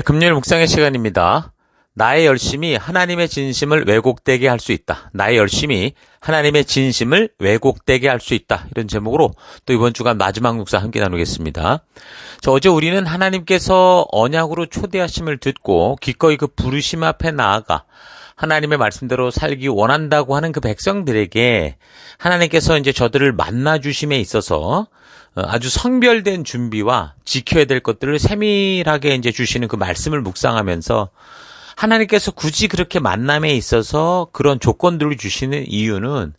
금요일 묵상의 시간입니다. 나의 열심이 하나님의 진심을 왜곡되게 할 수 있다. 나의 열심이 하나님의 진심을 왜곡되게 할 수 있다. 이런 제목으로 또 이번 주간 마지막 묵상 함께 나누겠습니다. 어제 우리는 하나님께서 언약으로 초대하심을 듣고 기꺼이 그 부르심 앞에 나아가 하나님의 말씀대로 살기 원한다고 하는 그 백성들에게 하나님께서 이제 저들을 만나주심에 있어서 아주 성별된 준비와 지켜야 될 것들을 세밀하게 이제 주시는 그 말씀을 묵상하면서 하나님께서 굳이 그렇게 만남에 있어서 그런 조건들을 주시는 이유는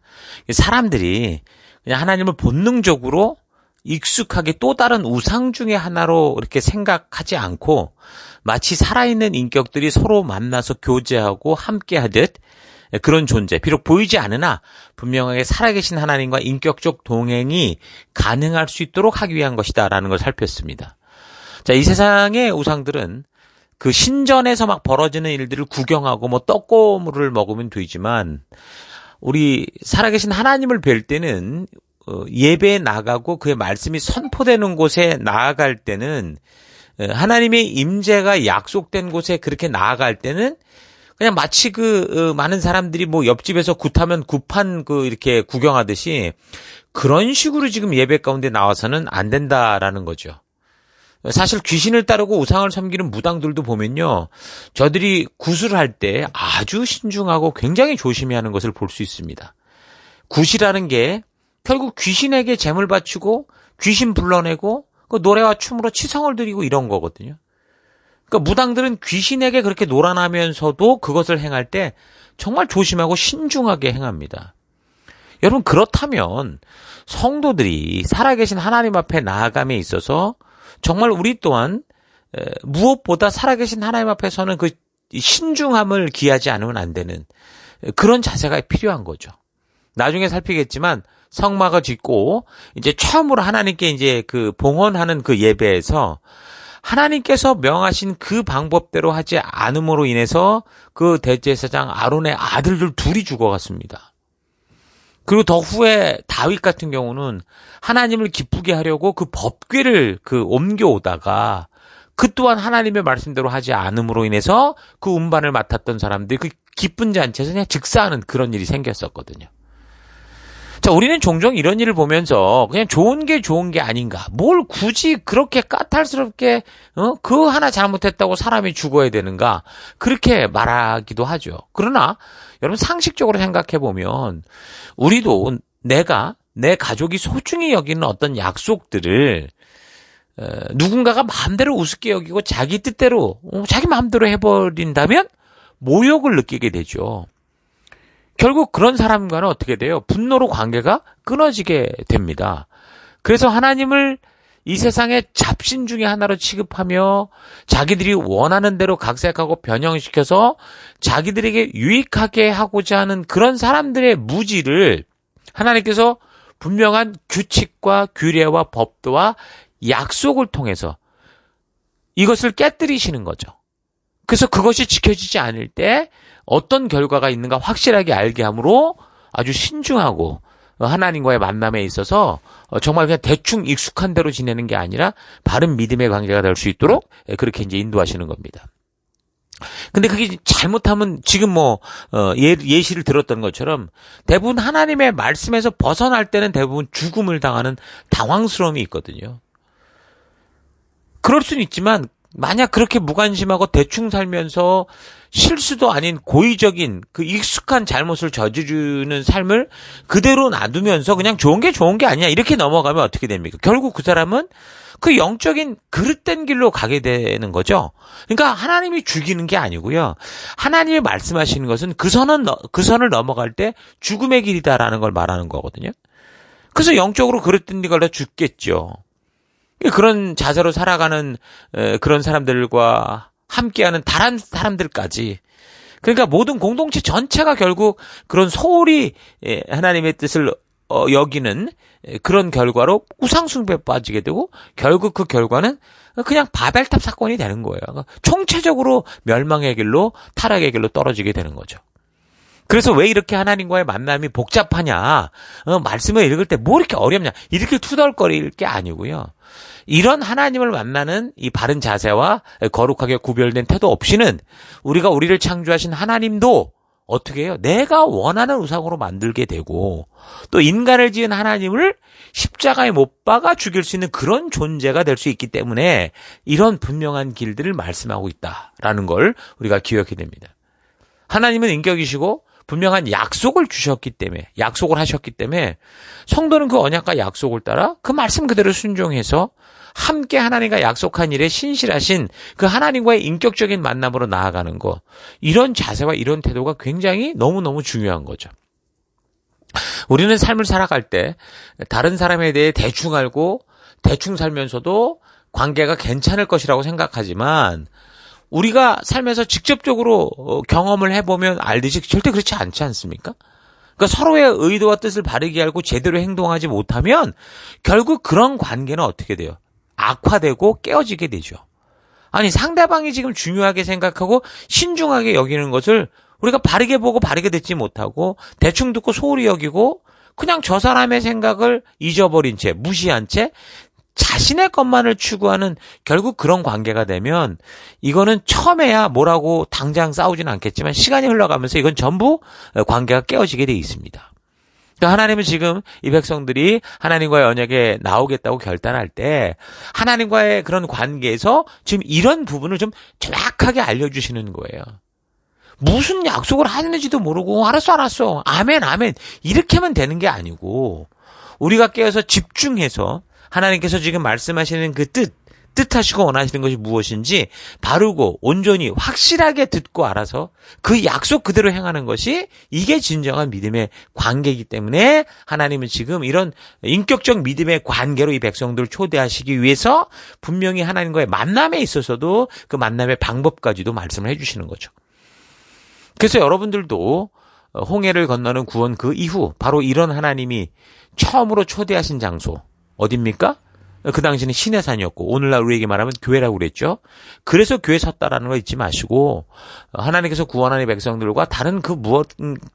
사람들이 그냥 하나님을 본능적으로 익숙하게 또 다른 우상 중의 하나로 이렇게 생각하지 않고 마치 살아있는 인격들이 서로 만나서 교제하고 함께하듯 그런 존재, 비록 보이지 않으나 분명하게 살아계신 하나님과 인격적 동행이 가능할 수 있도록 하기 위한 것이다라는 걸 살폈습니다. 자, 이 세상의 우상들은 그 신전에서 막 벌어지는 일들을 구경하고 뭐 떡고물을 먹으면 되지만 우리 살아계신 하나님을 뵐 때는 예배에 나가고 그의 말씀이 선포되는 곳에 나아갈 때는 하나님의 임재가 약속된 곳에 그렇게 나아갈 때는 그냥 마치 많은 사람들이 뭐 옆집에서 굿하면 굿판 이렇게 구경하듯이 그런 식으로 지금 예배 가운데 나와서는 안 된다라는 거죠. 사실 귀신을 따르고 우상을 섬기는 무당들도 보면요. 저들이 굿을 할 때 아주 신중하고 굉장히 조심히 하는 것을 볼 수 있습니다. 굿이라는 게 결국 귀신에게 제물 바치고 귀신 불러내고 그 노래와 춤으로 치성을 드리고 이런 거거든요. 그러니까 무당들은 귀신에게 그렇게 놀아나면서도 그것을 행할 때 정말 조심하고 신중하게 행합니다. 여러분, 그렇다면 성도들이 살아계신 하나님 앞에 나아감에 있어서 정말 우리 또한 무엇보다 살아계신 하나님 앞에서는 그 신중함을 기하지 않으면 안 되는 그런 자세가 필요한 거죠. 나중에 살피겠지만 성막을 짓고 이제 처음으로 하나님께 이제 봉헌하는 그 예배에서 하나님께서 명하신 그 방법대로 하지 않음으로 인해서 그 대제사장 아론의 아들들 둘이 죽어갔습니다. 그리고 더 후에 다윗 같은 경우는 하나님을 기쁘게 하려고 그 법궤를 옮겨오다가 그 또한 하나님의 말씀대로 하지 않음으로 인해서 그 운반을 맡았던 사람들이 그 기쁜 잔치에서 그냥 즉사하는 그런 일이 생겼었거든요. 자, 우리는 종종 이런 일을 보면서 그냥 좋은 게 아닌가. 뭘 굳이 그렇게 까탈스럽게, 그거 하나 잘못했다고 사람이 죽어야 되는가. 그렇게 말하기도 하죠. 그러나, 여러분 상식적으로 생각해보면, 우리도 내 가족이 소중히 여기는 어떤 약속들을, 누군가가 마음대로 우습게 여기고 자기 뜻대로, 자기 마음대로 해버린다면 모욕을 느끼게 되죠. 결국 그런 사람과는 어떻게 돼요? 분노로 관계가 끊어지게 됩니다. 그래서 하나님을 이 세상의 잡신 중에 하나로 취급하며 자기들이 원하는 대로 각색하고 변형시켜서 자기들에게 유익하게 하고자 하는 그런 사람들의 무지를 하나님께서 분명한 규칙과 규례와 법도와 약속을 통해서 이것을 깨뜨리시는 거죠. 그래서 그것이 지켜지지 않을 때 어떤 결과가 있는가 확실하게 알게 함으로 아주 신중하고 하나님과의 만남에 있어서 정말 그냥 대충 익숙한 대로 지내는 게 아니라 바른 믿음의 관계가 될 수 있도록 그렇게 이제 인도하시는 겁니다. 근데 그게 잘못하면 지금 예시를 들었던 것처럼 대부분 하나님의 말씀에서 벗어날 때는 대부분 죽음을 당하는 당황스러움이 있거든요. 그럴 수는 있지만 만약 그렇게 무관심하고 대충 살면서 실수도 아닌 고의적인 그 익숙한 잘못을 저지르는 삶을 그대로 놔두면서 그냥 좋은 게 아니야 이렇게 넘어가면 어떻게 됩니까? 결국 그 사람은 그 영적인 그릇된 길로 가게 되는 거죠. 그러니까 하나님이 죽이는 게 아니고요. 하나님이 말씀하시는 것은 그 선을 넘어갈 때 죽음의 길이다라는 걸 말하는 거거든요. 그래서 영적으로 그릇된 길로 죽겠죠. 그런 자세로 살아가는 그런 사람들과 함께하는 다른 사람들까지 그러니까 모든 공동체 전체가 결국 그런 소홀히 하나님의 뜻을 여기는 그런 결과로 우상숭배에 빠지게 되고 결국 그 결과는 그냥 바벨탑 사건이 되는 거예요. 총체적으로 멸망의 길로 타락의 길로 떨어지게 되는 거죠. 그래서 왜 이렇게 하나님과의 만남이 복잡하냐? 말씀을 읽을 때 뭐 이렇게 어렵냐? 이렇게 투덜거릴 게 아니고요. 이런 하나님을 만나는 이 바른 자세와 거룩하게 구별된 태도 없이는 우리가 우리를 창조하신 하나님도 어떻게 해요? 내가 원하는 우상으로 만들게 되고 또 인간을 지은 하나님을 십자가에 못 박아 죽일 수 있는 그런 존재가 될 수 있기 때문에 이런 분명한 길들을 말씀하고 있다라는 걸 우리가 기억해야 됩니다. 하나님은 인격이시고 분명한 약속을 주셨기 때문에 약속을 하셨기 때문에 성도는 그 언약과 약속을 따라 그 말씀 그대로 순종해서 함께 하나님과 약속한 일에 신실하신 그 하나님과의 인격적인 만남으로 나아가는 것, 이런 자세와 이런 태도가 굉장히 너무너무 중요한 거죠. 우리는 삶을 살아갈 때 다른 사람에 대해 대충 알고 대충 살면서도 관계가 괜찮을 것이라고 생각하지만 우리가 살면서 직접적으로 경험을 해보면 알듯이 절대 그렇지 않지 않습니까? 그러니까 서로의 의도와 뜻을 바르게 알고 제대로 행동하지 못하면 결국 그런 관계는 어떻게 돼요? 악화되고 깨어지게 되죠. 아니, 상대방이 지금 중요하게 생각하고 신중하게 여기는 것을 우리가 바르게 보고 바르게 듣지 못하고 대충 듣고 소홀히 여기고 그냥 저 사람의 생각을 잊어버린 채 무시한 채 자신의 것만을 추구하는 결국 그런 관계가 되면 이거는 처음에야 뭐라고 당장 싸우지는 않겠지만 시간이 흘러가면서 이건 전부 관계가 깨어지게 돼 있습니다. 그러니까 하나님은 지금 이 백성들이 하나님과의 언약에 나오겠다고 결단할 때 하나님과의 그런 관계에서 지금 이런 부분을 좀 정확하게 알려주시는 거예요. 무슨 약속을 하는지도 모르고 알았어 아멘 이렇게 하면 되는 게 아니고 우리가 깨어서 집중해서 하나님께서 지금 말씀하시는 그 뜻하시고 원하시는 것이 무엇인지 바르고 온전히 확실하게 듣고 알아서 그 약속 그대로 행하는 것이 이게 진정한 믿음의 관계이기 때문에 하나님은 지금 이런 인격적 믿음의 관계로 이 백성들을 초대하시기 위해서 분명히 하나님과의 만남에 있어서도 그 만남의 방법까지도 말씀을 해주시는 거죠. 그래서 여러분들도 홍해를 건너는 구원 그 이후 바로 이런 하나님이 처음으로 초대하신 장소 어딥니까? 그 당시는 시내산이었고 오늘날 우리에게 말하면 교회라고 그랬죠. 그래서 교회 섰다라는 거 잊지 마시고 하나님께서 구원하는 백성들과 다른 그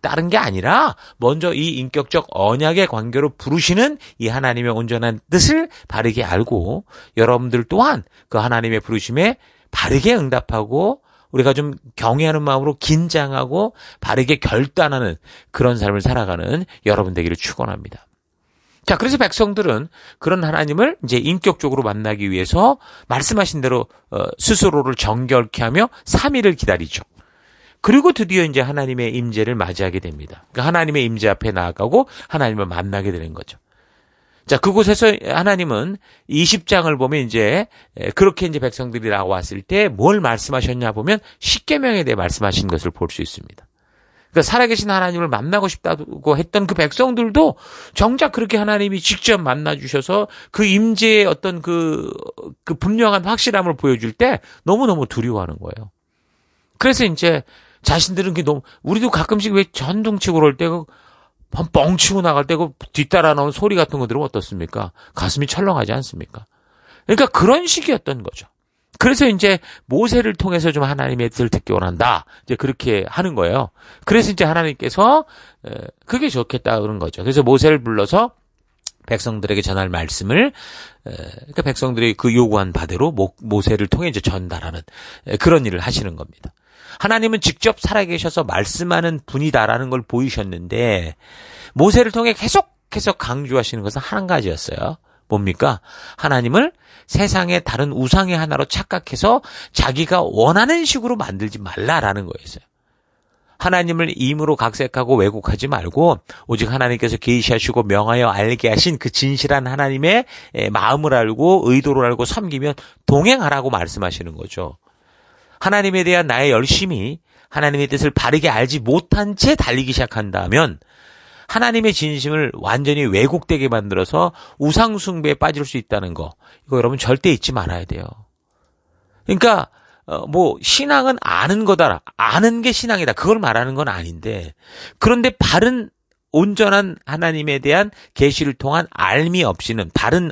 다른 게 아니라 먼저 이 인격적 언약의 관계로 부르시는 이 하나님의 온전한 뜻을 바르게 알고 여러분들 또한 그 하나님의 부르심에 바르게 응답하고 우리가 좀 경외하는 마음으로 긴장하고 바르게 결단하는 그런 삶을 살아가는 여러분 되기를 축원합니다. 자, 그래서 백성들은 그런 하나님을 이제 인격적으로 만나기 위해서 말씀하신 대로 스스로를 정결케 하며 3일을 기다리죠. 그리고 드디어 이제 하나님의 임재를 맞이하게 됩니다. 그러니까 하나님의 임재 앞에 나아가고 하나님을 만나게 되는 거죠. 자, 그곳에서 하나님은 20장을 보면 이제 그렇게 이제 백성들이 나왔을 때 뭘 말씀하셨냐 보면 십계명에 대해 말씀하신 것을 볼 수 있습니다. 그러니까 살아계신 하나님을 만나고 싶다고 했던 그 백성들도 정작 그렇게 하나님이 직접 만나주셔서 그 임재의 어떤 그 분명한 확실함을 보여줄 때 너무너무 두려워하는 거예요. 그래서 이제 자신들은 너무, 우리도 가끔씩 왜 전등치고 그럴 때 뻥치고 나갈 때 그 뒤따라 나온 소리 같은 거 들으면 어떻습니까? 가슴이 철렁하지 않습니까? 그러니까 그런 식이었던 거죠. 그래서 이제 모세를 통해서 좀 하나님의 뜻을 듣기 원한다. 이제 그렇게 하는 거예요. 그래서 이제 하나님께서 그게 좋겠다 그런 거죠. 그래서 모세를 불러서 백성들에게 전할 말씀을 그러니까 백성들이 그 요구한 바대로 모세를 통해 이제 전달하는 그런 일을 하시는 겁니다. 하나님은 직접 살아계셔서 말씀하는 분이다라는 걸 보이셨는데 모세를 통해 계속해서 강조하시는 것은 한 가지였어요. 뭡니까? 하나님을 세상의 다른 우상의 하나로 착각해서 자기가 원하는 식으로 만들지 말라라는 거였어요. 하나님을 임으로 각색하고 왜곡하지 말고 오직 하나님께서 계시하시고 명하여 알게 하신 그 진실한 하나님의 마음을 알고 의도를 알고 섬기면 동행하라고 말씀하시는 거죠. 하나님에 대한 나의 열심이 하나님의 뜻을 바르게 알지 못한 채 달리기 시작한다면 하나님의 진심을 완전히 왜곡되게 만들어서 우상 숭배에 빠질 수 있다는 거, 이거 여러분 절대 잊지 말아야 돼요. 그러니까 신앙은 아는 거다, 아는 게 신앙이다, 그걸 말하는 건 아닌데, 그런데 바른 온전한 하나님에 대한 계시를 통한 알미 없이는, 바른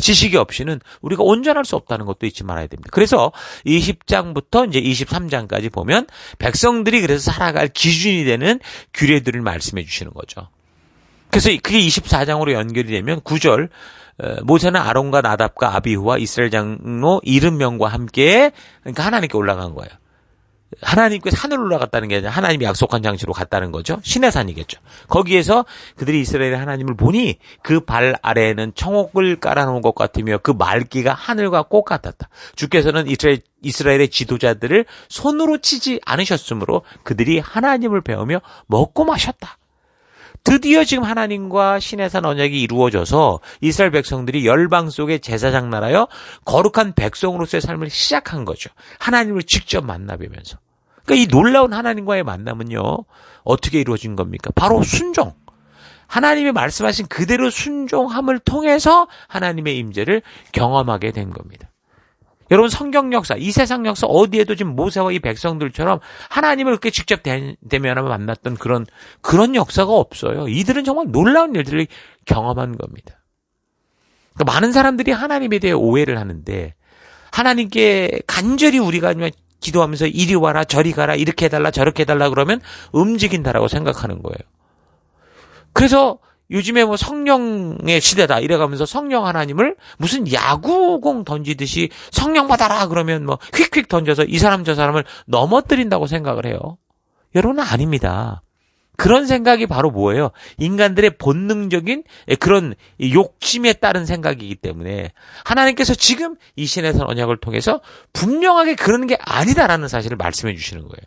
지식이 없이는 우리가 온전할 수 없다는 것도 잊지 말아야 됩니다. 그래서 20장부터 이제 23장까지 보면 백성들이 그래서 살아갈 기준이 되는 규례들을 말씀해 주시는 거죠. 그래서 그게 24장으로 연결이 되면 9절 모세는 아론과 나답과 아비후와 이스라엘 장로 70명과 함께 그러니까 하나님께 올라간 거예요. 하나님께 산을 올라갔다는 게 아니라 하나님이 약속한 장소로 갔다는 거죠. 신의 산이겠죠. 거기에서 그들이 이스라엘의 하나님을 보니 그 발 아래에는 청옥을 깔아놓은 것 같으며 그 말기가 하늘과 꽃 같았다. 주께서는 이스라엘의 지도자들을 손으로 치지 않으셨으므로 그들이 하나님을 배우며 먹고 마셨다. 드디어 지금 하나님과 신의 산 언약이 이루어져서 이스라엘 백성들이 열방 속에 제사장 나라여 거룩한 백성으로서의 삶을 시작한 거죠. 하나님을 직접 만나뵈면서. 그러니까 이 놀라운 하나님과의 만남은요. 어떻게 이루어진 겁니까? 바로 순종. 하나님이 말씀하신 그대로 순종함을 통해서 하나님의 임재를 경험하게 된 겁니다. 여러분 성경 역사, 이 세상 역사 어디에도 지금 모세와 이 백성들처럼 하나님을 그렇게 직접 대면하며 만났던 그런 역사가 없어요. 이들은 정말 놀라운 일들을 경험한 겁니다. 그러니까 많은 사람들이 하나님에 대해 오해를 하는데 하나님께 간절히 우리가 기도하면서 이리 와라 저리 가라 이렇게 해달라 저렇게 해달라 그러면 움직인다라고 생각하는 거예요. 그래서 요즘에 뭐 성령의 시대다 이래가면서 성령 하나님을 무슨 야구공 던지듯이 성령 받아라 그러면 뭐 휙휙 던져서 이 사람 저 사람을 넘어뜨린다고 생각을 해요. 여러분은 아닙니다. 그런 생각이 바로 뭐예요? 인간들의 본능적인 그런 욕심에 따른 생각이기 때문에 하나님께서 지금 이 신의 산 언약을 통해서 분명하게 그런 게 아니다라는 사실을 말씀해 주시는 거예요.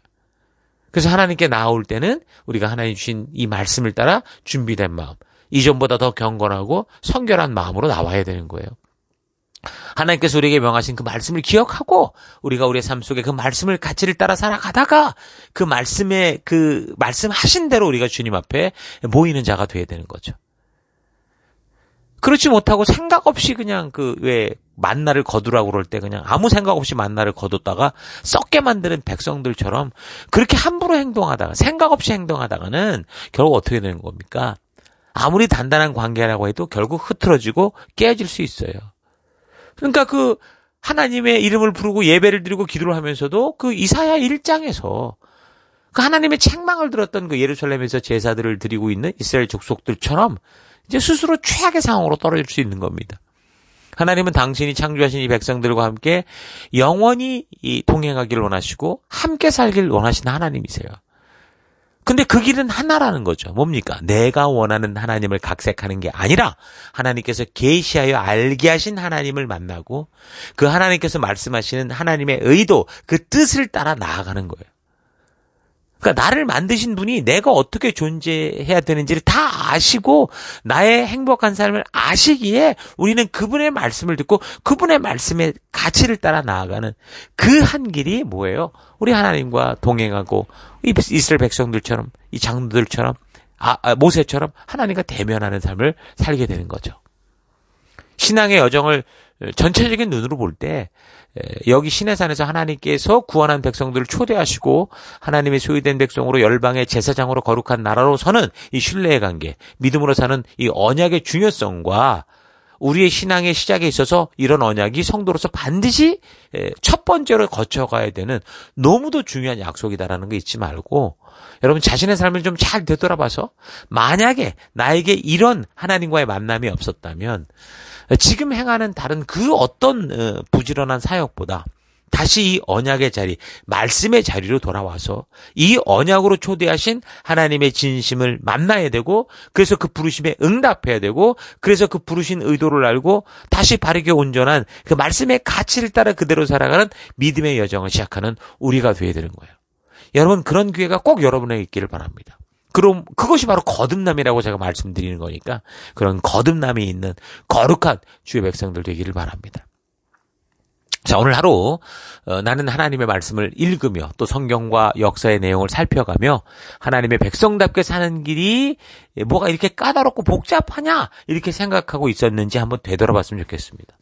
그래서 하나님께 나아올 때는 우리가 하나님 주신 이 말씀을 따라 준비된 마음, 이전보다 더 경건하고 성결한 마음으로 나와야 되는 거예요. 하나님께서 우리에게 명하신 그 말씀을 기억하고 우리가 우리의 삶 속에 그 말씀을 가치를 따라 살아가다가 그 말씀하신 대로 우리가 주님 앞에 모이는 자가 돼야 되는 거죠. 그렇지 못하고 생각 없이 그냥 만나를 거두라고 그럴 때 그냥 아무 생각 없이 만나를 거뒀다가 썩게 만드는 백성들처럼 그렇게 함부로 행동하다가 생각 없이 행동하다가는 결국 어떻게 되는 겁니까? 아무리 단단한 관계라고 해도 결국 흐트러지고 깨질 수 있어요. 그러니까 하나님의 이름을 부르고 예배를 드리고 기도를 하면서도 이사야 1장에서 하나님의 책망을 들었던 예루살렘에서 제사들을 드리고 있는 이스라엘 족속들처럼 이제 스스로 최악의 상황으로 떨어질 수 있는 겁니다. 하나님은 당신이 창조하신 이 백성들과 함께 영원히 동행하기를 원하시고 함께 살기를 원하시는 하나님이세요. 근데 그 길은 하나라는 거죠. 뭡니까? 내가 원하는 하나님을 각색하는 게 아니라 하나님께서 계시하여 알게 하신 하나님을 만나고 그 하나님께서 말씀하시는 하나님의 의도, 그 뜻을 따라 나아가는 거예요. 그러니까 나를 만드신 분이 내가 어떻게 존재해야 되는지를 다 아시고 나의 행복한 삶을 아시기에 우리는 그분의 말씀을 듣고 그분의 말씀의 가치를 따라 나아가는 그 한 길이 뭐예요? 우리 하나님과 동행하고 이스라엘 백성들처럼 이 장로들처럼 모세처럼 하나님과 대면하는 삶을 살게 되는 거죠. 신앙의 여정을 전체적인 눈으로 볼 때 여기 시내산에서 하나님께서 구원한 백성들을 초대하시고 하나님의 소유된 백성으로 열방의 제사장으로 거룩한 나라로 서는 이 신뢰의 관계, 믿음으로 사는 이 언약의 중요성과 우리의 신앙의 시작에 있어서 이런 언약이 성도로서 반드시 첫 번째로 거쳐가야 되는 너무도 중요한 약속이다라는 거 잊지 말고 여러분 자신의 삶을 좀 잘 되돌아봐서 만약에 나에게 이런 하나님과의 만남이 없었다면 지금 행하는 다른 그 어떤 부지런한 사역보다 다시 이 언약의 자리, 말씀의 자리로 돌아와서 이 언약으로 초대하신 하나님의 진심을 만나야 되고 그래서 그 부르심에 응답해야 되고 그래서 그 부르신 의도를 알고 다시 바르게 온전한 그 말씀의 가치를 따라 그대로 살아가는 믿음의 여정을 시작하는 우리가 되어야 되는 거예요. 여러분 그런 기회가 꼭 여러분에게 있기를 바랍니다. 그럼 그것이 바로 거듭남이라고 제가 말씀드리는 거니까 그런 거듭남이 있는 거룩한 주의 백성들 되기를 바랍니다. 자, 오늘 하루 나는 하나님의 말씀을 읽으며 또 성경과 역사의 내용을 살펴가며 하나님의 백성답게 사는 길이 뭐가 이렇게 까다롭고 복잡하냐 이렇게 생각하고 있었는지 한번 되돌아봤으면 좋겠습니다.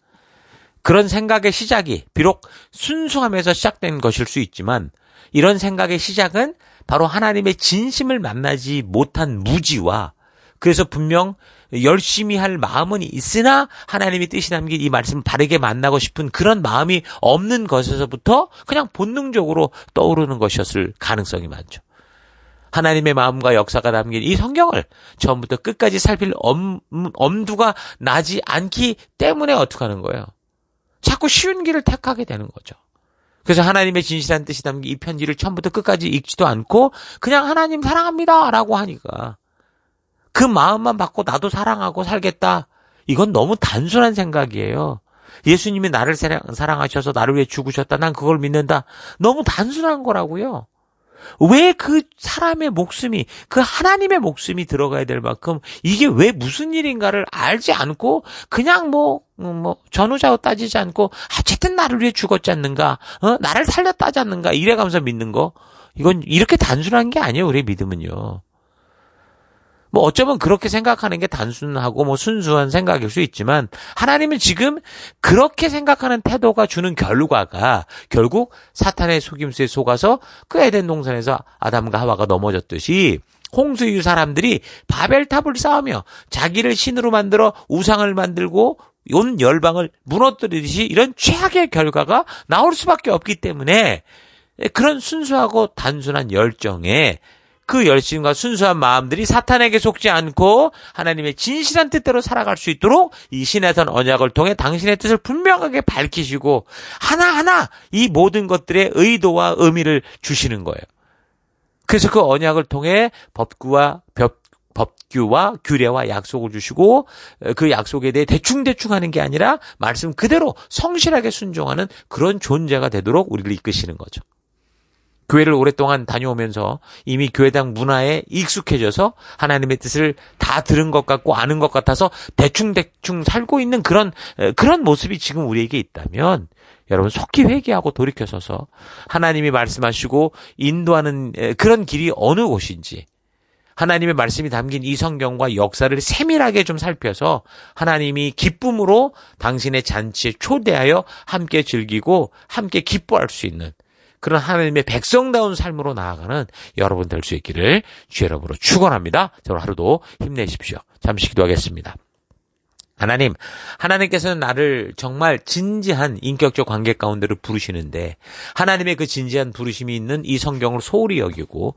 그런 생각의 시작이 비록 순수함에서 시작된 것일 수 있지만 이런 생각의 시작은 바로 하나님의 진심을 만나지 못한 무지와 그래서 분명 열심히 할 마음은 있으나 하나님의 뜻이 담긴 이 말씀을 바르게 만나고 싶은 그런 마음이 없는 것에서부터 그냥 본능적으로 떠오르는 것이었을 가능성이 많죠. 하나님의 마음과 역사가 담긴 이 성경을 처음부터 끝까지 살필 엄두가 나지 않기 때문에 어떻게 하는 거예요? 자꾸 쉬운 길을 택하게 되는 거죠. 그래서 하나님의 진실한 뜻이 담긴 이 편지를 처음부터 끝까지 읽지도 않고 그냥 하나님 사랑합니다 라고 하니까 그 마음만 받고 나도 사랑하고 살겠다. 이건 너무 단순한 생각이에요. 예수님이 나를 사랑하셔서 나를 위해 죽으셨다. 난 그걸 믿는다. 너무 단순한 거라고요. 왜 그 사람의 목숨이, 그 하나님의 목숨이 들어가야 될 만큼 이게 왜 무슨 일인가를 알지 않고 그냥 전후좌우 따지지 않고 어쨌든 나를 위해 죽었지 않는가, 나를 살렸다지 않는가 이래가면서 믿는 거, 이건 이렇게 단순한 게 아니에요. 우리의 믿음은요. 어쩌면 그렇게 생각하는 게 단순하고 순수한 생각일 수 있지만 하나님은 지금 그렇게 생각하는 태도가 주는 결과가 결국 사탄의 속임수에 속아서 그 에덴 동산에서 아담과 하와가 넘어졌듯이 홍수 이후 사람들이 바벨탑을 쌓으며 자기를 신으로 만들어 우상을 만들고 온 열방을 무너뜨리듯이 이런 최악의 결과가 나올 수밖에 없기 때문에 그런 순수하고 단순한 열정에 그 열심과 순수한 마음들이 사탄에게 속지 않고 하나님의 진실한 뜻대로 살아갈 수 있도록 이 시내산 언약을 통해 당신의 뜻을 분명하게 밝히시고 하나하나 이 모든 것들의 의도와 의미를 주시는 거예요. 그래서 그 언약을 통해 법규와 규례와 약속을 주시고 그 약속에 대해 대충대충 하는 게 아니라 말씀 그대로 성실하게 순종하는 그런 존재가 되도록 우리를 이끄시는 거죠. 교회를 오랫동안 다녀오면서 이미 교회당 문화에 익숙해져서 하나님의 뜻을 다 들은 것 같고 아는 것 같아서 대충대충 살고 있는 그런 모습이 지금 우리에게 있다면 여러분 속히 회개하고 돌이켜서서 하나님이 말씀하시고 인도하는 그런 길이 어느 곳인지 하나님의 말씀이 담긴 이 성경과 역사를 세밀하게 좀 살펴서 하나님이 기쁨으로 당신의 잔치에 초대하여 함께 즐기고 함께 기뻐할 수 있는 그런 하나님의 백성다운 삶으로 나아가는 여러분 될 수 있기를 주 여러분으로 축원합니다. 오늘 하루도 힘내십시오. 잠시 기도하겠습니다. 하나님께서는 나를 정말 진지한 인격적 관계 가운데로 부르시는데 하나님의 그 진지한 부르심이 있는 이 성경을 소홀히 여기고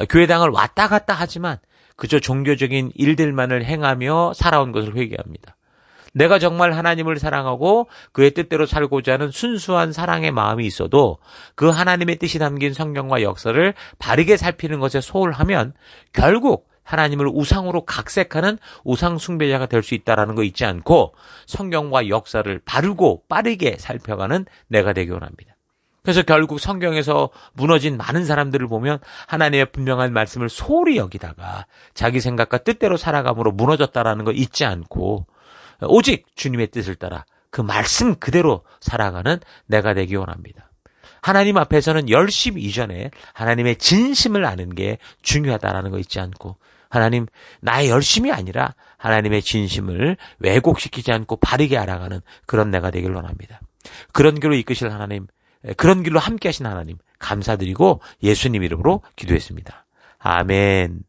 교회당을 왔다 갔다 하지만 그저 종교적인 일들만을 행하며 살아온 것을 회개합니다. 내가 정말 하나님을 사랑하고 그의 뜻대로 살고자 하는 순수한 사랑의 마음이 있어도 그 하나님의 뜻이 담긴 성경과 역사를 바르게 살피는 것에 소홀하면 결국 하나님을 우상으로 각색하는 우상 숭배자가 될 수 있다는 거 잊지 않고 성경과 역사를 바르고 빠르게 살펴가는 내가 되기 원합니다. 그래서 결국 성경에서 무너진 많은 사람들을 보면 하나님의 분명한 말씀을 소홀히 여기다가 자기 생각과 뜻대로 살아감으로 무너졌다는 거 잊지 않고 오직 주님의 뜻을 따라 그 말씀 그대로 살아가는 내가 되기 원합니다. 하나님 앞에서는 열심 이전에 하나님의 진심을 아는 게 중요하다는 거 잊지 않고 하나님 나의 열심이 아니라 하나님의 진심을 왜곡시키지 않고 바르게 알아가는 그런 내가 되길 원합니다. 그런 길로 이끄실 하나님, 그런 길로 함께 하신 하나님 감사드리고 예수님 이름으로 기도했습니다. 아멘.